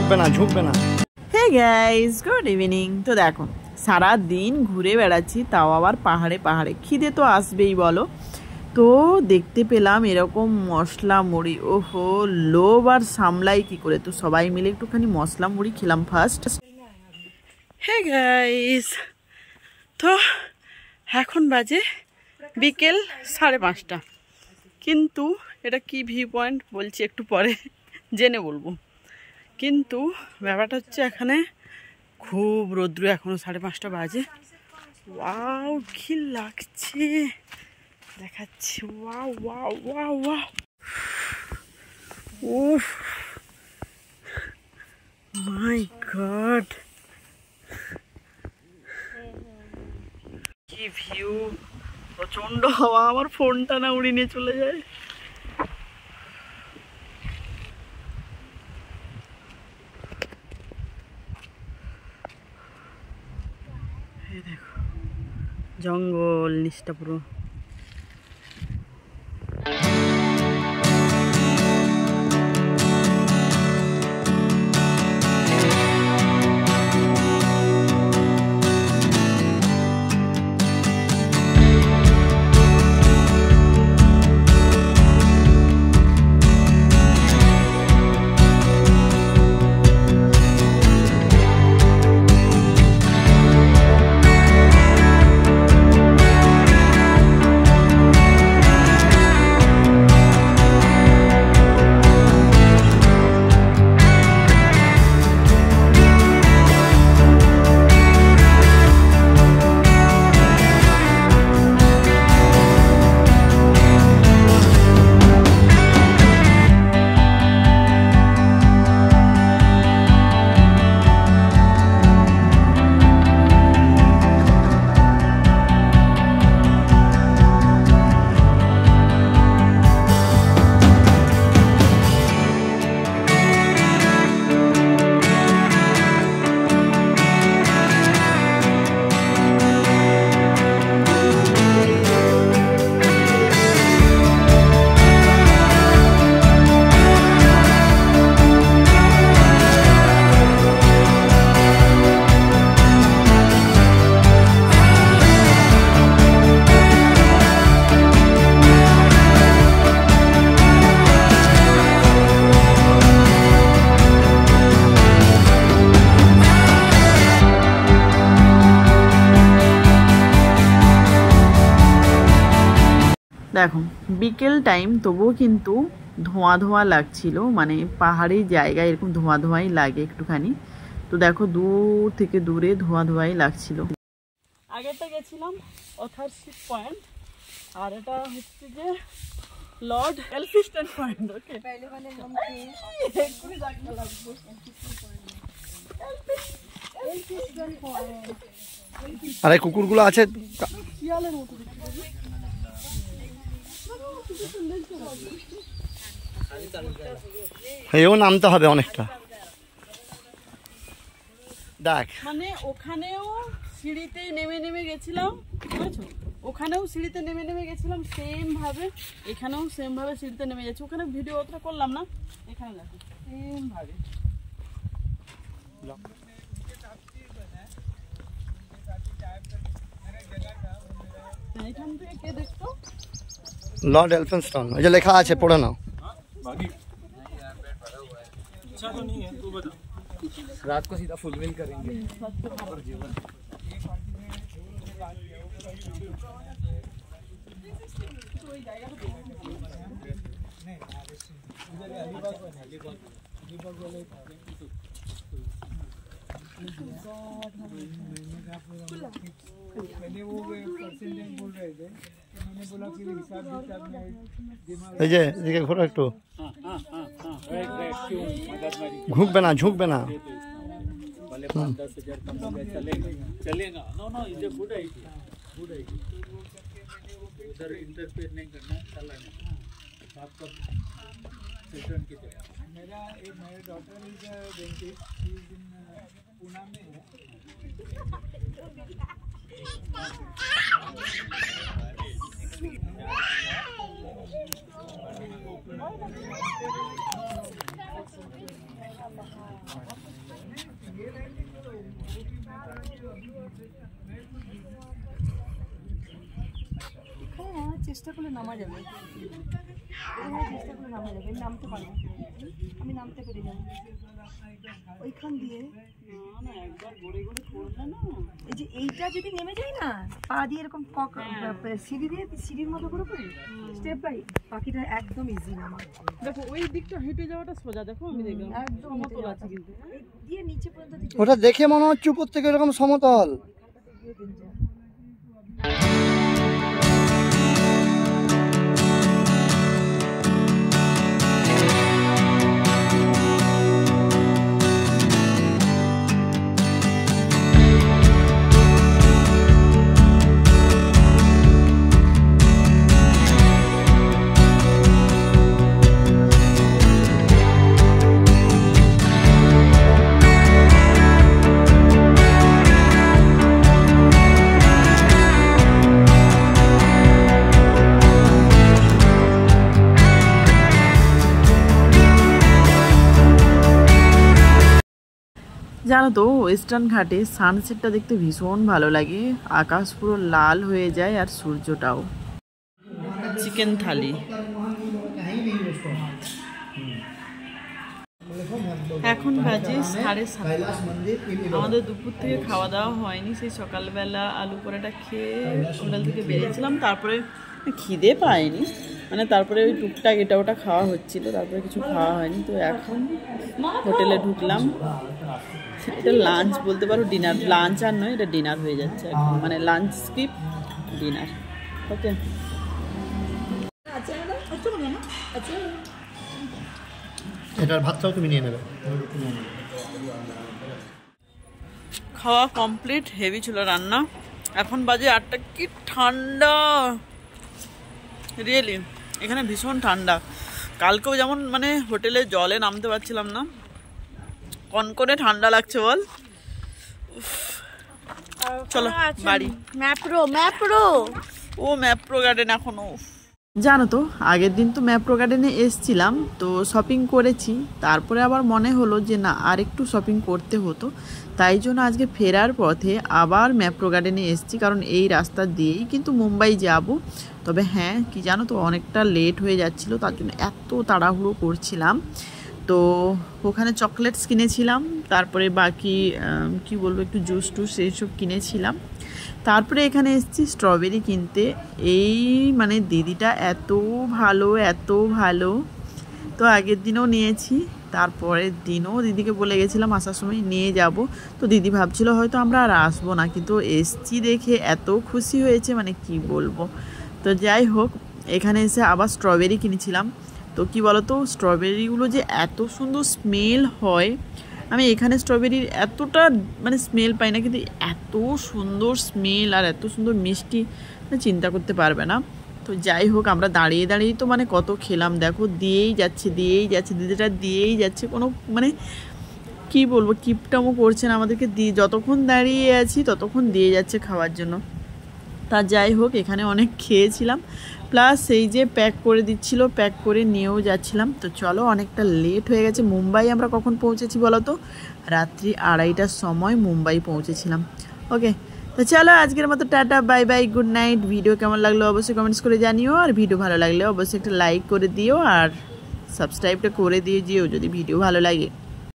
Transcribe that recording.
ঝুঁকবে না। Hey guys, good evening. তো দেখো সারা দিন ঘুরে বেড়াচ্ছি, তাও আবার পাহাড়ে পাহাড়ে, খিদে তো আসবেই বলো। তো দেখতে পেলাম এরকম মশলা মুড়ি, ওহো লোভ আর সামলাই কি করে। তো সবাই মিলে একটুখানি মশলা মুড়ি খেলাম ফার্স্ট। হে গাইস, তো এখন বাজে বিকেল 5:30। কিন্তু এটা কি ভিউ পয়েন্ট বলছি একটু পরে জেনে বলবো। কিন্তু ব্যাপারটা হচ্ছে এখানে খুব রৌদ্র, এখনো 5:30 বাজে। ওয়াও কি লাগছে দেখাচ্ছি, ওয়াও ওয়াও ওয়াও ওয়াও, উফ মাই গড কি ভিউ, প্রচন্ড হাওয়া, আমার ফোনটা না উড়িয়ে নিয়ে চলে যায়। এই দেখো জঙ্গল নিচটা পুরো। দেখো বিকেল টাইম, তবুও কিন্তু ধোঁয়া ধোঁয়া লাগছিল, মানে পাহাড়ি জায়গায় এরকম ধোঁয়া ধোঁয়াই লাগে একটুখানি। তো দেখো দূর থেকে দূরে ধোঁয়া ধোঁয়াই লাগছিল। আগেটা গেছিলাম অথারশিপ পয়েন্ট, আর এটা হচ্ছে যে লর্ড এলফিস্টন পয়েন্ট। ওকে আরে কুকুরগুলো আছে শিয়ালের মতো। এও নামতে হবে অনেকটা, দেখ মানে ওখানেও সিঁড়িতেই নেমে নেমে গেছিলাম, বুঝেছো? ওখানেও সিঁড়িতে নেমে নেমে গেছিলাম সেম ভাবে, এখানেও সেম ভাবে সিঁড়িতে নেমে যাচ্ছে। ওখানে ভিডিও অতটা করলাম না, এখানে দেখো সেম ভাবে। এখান থেকে কে দেখতো? লর্ড এলফিনস্টন, ওই যে লেখা আছে, পড়ে নাও। रात को सीधा फुल मिल करेंगे। पहले वो परसेंटेज बोल रहे थे, तो मैंने बोला कि हिसाब किताब में दिमाग এই যে এদিকে ঘোরো একটু, ঝুঁকবে না। भले 5-10 हज़ार कम हो गया चलेगा। No is a good idea. उधर इंटरफेयर नहीं करना, चलाना आपका चिल्ड्रन की तरह। मेरा daughter is dentist, is in Poona में है। হ্যাঁ চেষ্টা করলে নামা যাবে, চেষ্টা করলে নামা যাবে। আমি নামতে পারবো, আমি নামতে পেরে যাবো ওইখান দিয়ে। এই যে এইটা যদি নেমে যায় না, পা দিয়ে এরকম সিঁড়ি দিয়ে সিঁড়ির মতো করে করি স্টেপ বাই, বাকিটা একদম ইজি নামা। দেখো ওই দিকটা হেঁটে যাওয়াটা সোজা, দেখো আমি দেখলাম একদম সমতল আছে কিন্তু দিয়ে নিচে পর্যন্ত ওটা দেখে মনে হচ্ছে উপর থেকে এরকম সমতল। জানো তো ওয়েস্টার্ন ঘাটে সানসেটটা দেখতে ভীষণ ভালো লাগে, আকাশ পুরো লাল হয়ে যায় আর সূর্যটাও। চিকেন থালি এখন বাজে 7:30। আমাদের দুপুর থেকে খাওয়া দাওয়া হয়নি, সেই সকালবেলা আলু পরোটা খেয়ে হোটেল থেকে বেরিয়েছিলাম, তারপরে খিদে পায়নি, মানে তারপরে ওই টুকটাক এটা ওটা খাওয়া হচ্ছিল, তারপরে কিছু খাওয়া হয়নি। তো এখন হোটেলে ঢুকলাম, এটা লাঞ্চ বলতে পারো, ডিনার, লাঞ্চ আর নয়, এটা ডিনার হয়ে যাচ্ছে এখন, মানে লাঞ্চ স্কিপ ডিনার। ওকে এটার ভাতটাও তুমি নিয়ে নেবে। খাওয়া কমপ্লিট, হেভি ছিল রান্না। এখন বাজে 8টা, কি ঠান্ডা রিয়েলি, এখানে ভীষণ ঠান্ডা। কালকেও যেমন মানে হোটেলে জলে নামতে পারছিলাম না, কনকনে ঠান্ডা লাগছে বল। চলো বাড়ি। ও ম্যাপ্রো গার্ডেন এখনো। জানো তো আগের দিন তো ম্যাপ্রো গার্ডেনে এসছিলাম, তো শপিং করেছি, তারপরে আবার মনে হলো যে না আর একটু শপিং করতে হতো, তাই জন্য আজকে ফেরার পথে আবার ম্যাপ্রো গার্ডেনে এসছি, কারণ এই রাস্তা দিয়েই কিন্তু মুম্বাই যাব। তবে হ্যাঁ কি জানো তো অনেকটা লেট হয়ে যাচ্ছিল, তার জন্য এত তাড়াহুড়ো করছিলাম। তো ওখানে চকলেটস কিনেছিলাম, তারপরে বাকি কি বলবো একটু জুস টুস এইসব কিনেছিলাম। তারপরে এখানে এসেছি স্ট্রবেরি কিনতে। এই মানে দিদিটা এত ভালো, তো আগের দিনও নিয়েছি, তারপরের দিনও দিদিকে বলে গেছিলাম আসার সময় নিয়ে যাব। তো দিদি ভাবছিল হয়তো আমরা আর আসবো না, কিন্তু এসছি দেখে এত খুশি হয়েছে মানে কি বলবো। তো যাই হোক, এখানে এসে আবার স্ট্রবেরি কিনেছিলাম। তো কি বলতো, স্ট্রবেরিগুলো যে এত সুন্দর স্মেল হয়, আমি এখানে স্ট্রবেরির এতটা মানে স্মেল পাই না, কিন্তু এত সুন্দর স্মেল আর এত সুন্দর মিষ্টি চিন্তা করতে পারবে না। তো যাই হোক, আমরা দাঁড়িয়ে তো মানে কত খেলাম, দেখো দিয়েই যাচ্ছে দিদিটা দিয়েই যাচ্ছে, কোনো মানে কি বলবো কিপটামো করছে না আমাদেরকে, দিয়ে যতক্ষণ দাঁড়িয়ে আছি ততক্ষণ দিয়ে যাচ্ছে খাওয়ার জন্য। তা যাই হোক, এখানে অনেক খেয়েছিলাম, প্লাস এই যে প্যাক করে দিচ্ছিল, প্যাক করে নিয়েও যাচ্ছিলাম। তো চলো, অনেকটা লেট হয়ে গেছে। মুম্বাই আমরা কখন পৌঁছেছি বলো তো? রাত্রি 2:30টার সময় মুম্বাই পৌঁছেছিলাম। ওকে, তো চলো আজকের মতো tata, bye bye, good night. Video কেমন লাগলো অবশ্যই কমেন্টস করে জানিও, আর ভিডিও ভালো লাগলে অবশ্যই একটা লাইক করে দিও, আর সাবস্ক্রাইবটা করে দিয়ে যেও যদি ভিডিও ভালো লাগে।